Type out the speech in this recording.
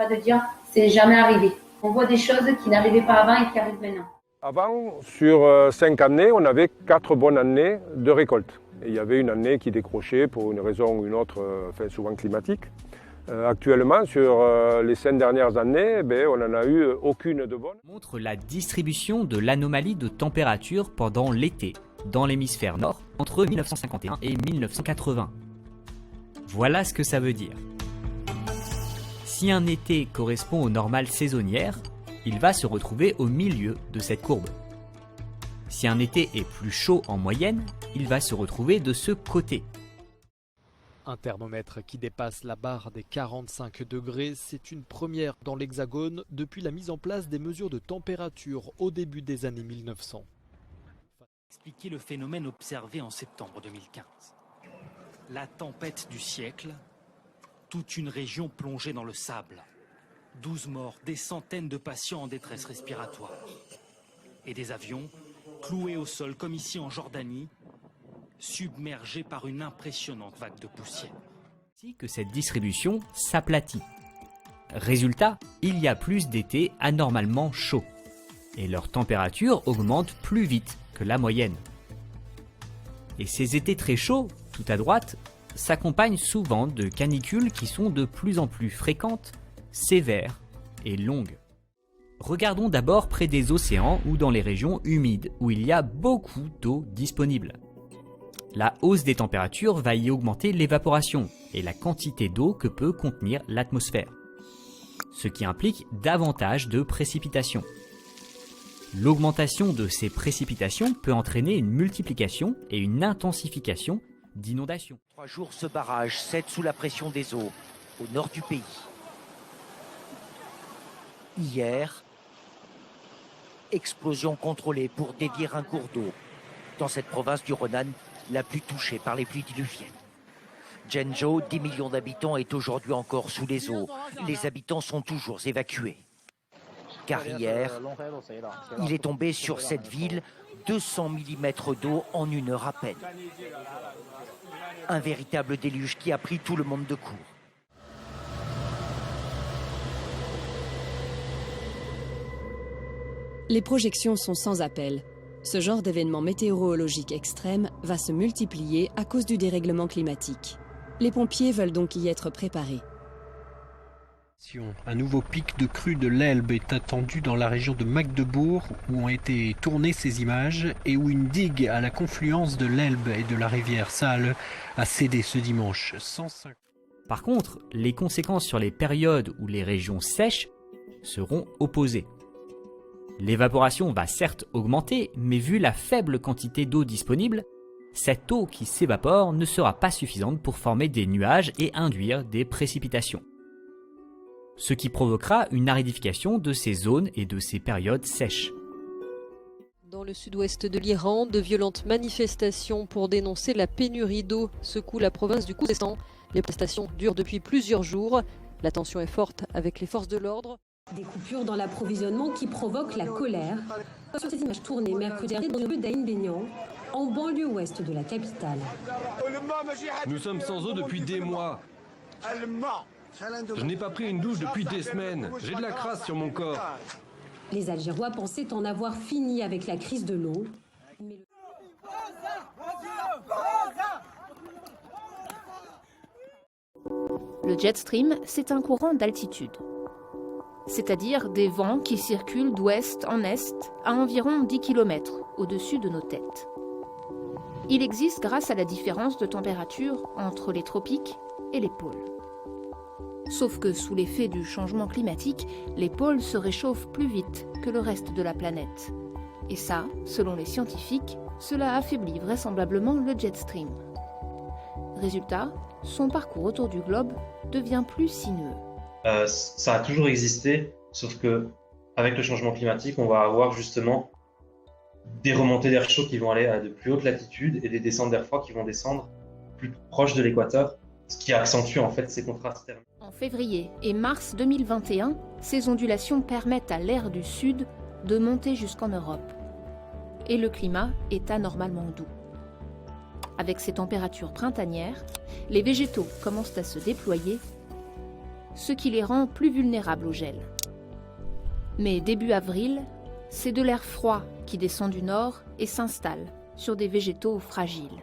pas de dire c'est jamais arrivé. On voit des choses qui n'arrivaient pas avant et qui arrivent maintenant. Avant, sur 5 années, on avait 4 bonnes années de récolte. Et il y avait une année qui décrochait pour une raison ou une autre, souvent climatique. Actuellement, sur les 5 dernières années, on n'en a eu aucune de bonne. Montre la distribution de l'anomalie de température pendant l'été dans l'hémisphère nord entre 1951 et 1980. Voilà ce que ça veut dire. Si un été correspond aux normales saisonnières, il va se retrouver au milieu de cette courbe. Si un été est plus chaud en moyenne, il va se retrouver de ce côté. Un thermomètre qui dépasse la barre des 45 degrés, c'est une première dans l'Hexagone depuis la mise en place des mesures de température au début des années 1900. Expliquer le phénomène observé en septembre 2015. La tempête du siècle, toute une région plongée dans le sable. 12 morts, des centaines de patients en détresse respiratoire. Et des avions cloués au sol comme ici en Jordanie, submergés par une impressionnante vague de poussière. Ainsi que cette distribution s'aplatit. Résultat, il y a plus d'étés anormalement chauds. Et leur température augmente plus vite que la moyenne. Et ces étés très chauds, tout à droite, s'accompagnent souvent de canicules qui sont de plus en plus fréquentes, sévères et longues. Regardons d'abord près des océans ou dans les régions humides où il y a beaucoup d'eau disponible. La hausse des températures va y augmenter l'évaporation et la quantité d'eau que peut contenir l'atmosphère, ce qui implique davantage de précipitations. L'augmentation de ces précipitations peut entraîner une multiplication et une intensification d'inondations. 3 jours, ce barrage cède sous la pression des eaux, au nord du pays. Hier, explosion contrôlée pour dévier un cours d'eau dans cette province du Ronan, la plus touchée par les pluies diluviennes. Zhengzhou, 10 millions d'habitants, est aujourd'hui encore sous les eaux. Les habitants sont toujours évacués. Car hier, il est tombé sur cette ville 200 mm d'eau en 1 heure à peine. Un véritable déluge qui a pris tout le monde de court. Les projections sont sans appel. Ce genre d'événement météorologique extrême va se multiplier à cause du dérèglement climatique. Les pompiers veulent donc y être préparés. Un nouveau pic de crue de l'Elbe est attendu dans la région de Magdebourg, où ont été tournées ces images et où une digue à la confluence de l'Elbe et de la rivière Saale a cédé ce dimanche. 150. Par contre, les conséquences sur les périodes où les régions sèches seront opposées. L'évaporation va certes augmenter, mais vu la faible quantité d'eau disponible, cette eau qui s'évapore ne sera pas suffisante pour former des nuages et induire des précipitations. Ce qui provoquera une aridification de ces zones et de ces périodes sèches. Dans le sud-ouest de l'Iran, de violentes manifestations pour dénoncer la pénurie d'eau secouent la province du Khouzestan. Les protestations durent depuis plusieurs jours. La tension est forte avec les forces de l'ordre. Des coupures dans l'approvisionnement qui provoquent la colère. Sur ces images tournées mercredi dernier dans le rue d'Aïn Benyan, en banlieue ouest de la capitale. Nous sommes sans eau depuis des mois. Je n'ai pas pris une douche depuis des semaines. J'ai de la crasse sur mon corps. Les Algérois pensaient en avoir fini avec la crise de l'eau. Le jet stream, c'est un courant d'altitude, c'est-à-dire des vents qui circulent d'ouest en est à environ 10 km au-dessus de nos têtes. Il existe grâce à la différence de température entre les tropiques et les pôles. Sauf que sous l'effet du changement climatique, les pôles se réchauffent plus vite que le reste de la planète. Et ça, selon les scientifiques, cela affaiblit vraisemblablement le jet stream. Résultat, son parcours autour du globe devient plus sinueux. Ça a toujours existé, sauf que avec le changement climatique, on va avoir justement des remontées d'air chaud qui vont aller à de plus hautes latitudes et des descentes d'air froid qui vont descendre plus proche de l'équateur, ce qui accentue en fait ces contrastes thermiques. En février et mars 2021, ces ondulations permettent à l'air du sud de monter jusqu'en Europe. Et le climat est anormalement doux. Avec ces températures printanières, les végétaux commencent à se déployer, ce qui les rend plus vulnérables au gel. Mais début avril, c'est de l'air froid qui descend du nord et s'installe sur des végétaux fragiles.